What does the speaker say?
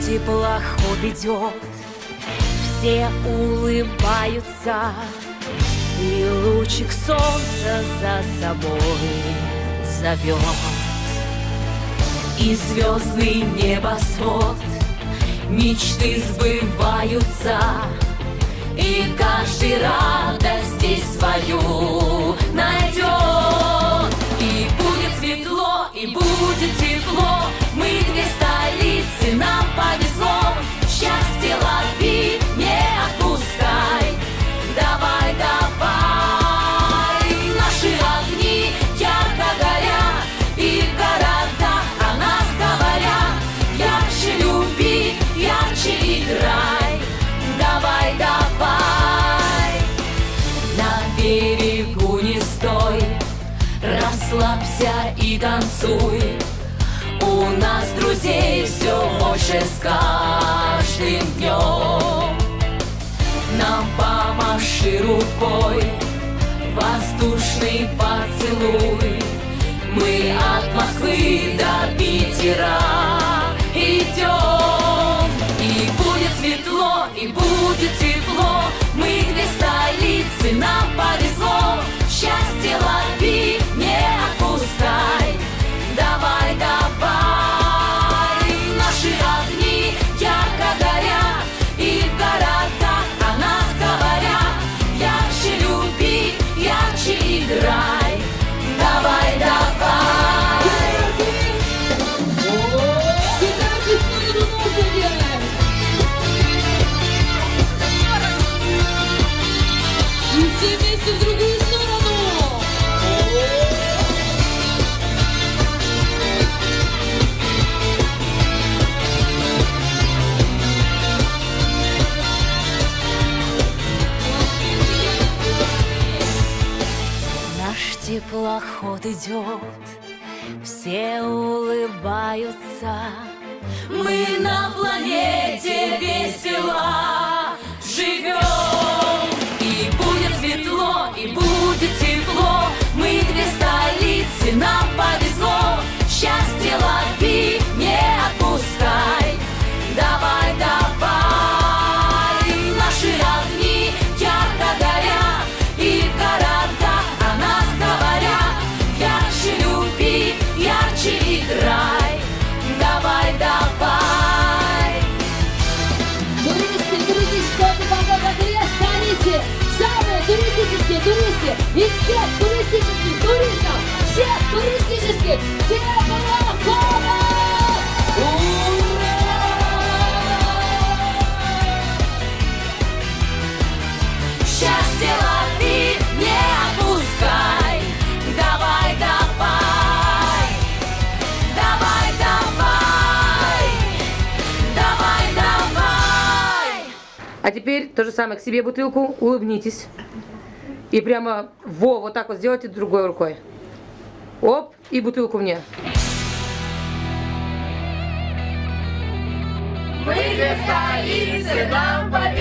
теплоход идет, все улыбаются, и лучик солнца за собой зовет. И звездный небосвод, мечты сбываются, и каждый радость здесь свою найдет. И будет светло, и будет тепло, мы две столицы, нам повезло. Счастье лови, не отпускай, давай, давай. Наши огни ярко горят, и в городах о нас говорят. Ярче люби, ярче играй, давай, давай. На берегу не стой, расслабься и танцуй. У нас друзей все больше с каждым днем. Нам помаши рукой, воздушный поцелуй. Мы от Москвы до Питера идем. И будет светло, и будет тепло, мы две столицы, нам повезло. Счастье лови, не отпускай, давай, давай. Наши огни ярко горят, и в городах о нас говорят. Ярче люби, ярче играй, давай, давай. И все вместе в другую сторону. Наш теплоход идет, все улыбаются. Мы на планете весело живем. И будет светло, и будет тепло, мы две столицы, нам повезло. Счастье лови, не отпускай, давай, давай. Наши огни ярко горят, и в городах о нас говорят. Ярче люби, ярче играй, давай, давай. Туристы, туристическая погода, две столицы, самые туристические туристы из всех туристических туристов, всех туристических теплоходов! Счастье лови, не отпускай, давай, давай, давай, давай, давай, давай. А теперь то же самое, к себе бутылку, улыбнитесь. И прямо вот так вот сделайте другой рукой. Оп, и бутылку мне. Мы две столицы, нам повезло.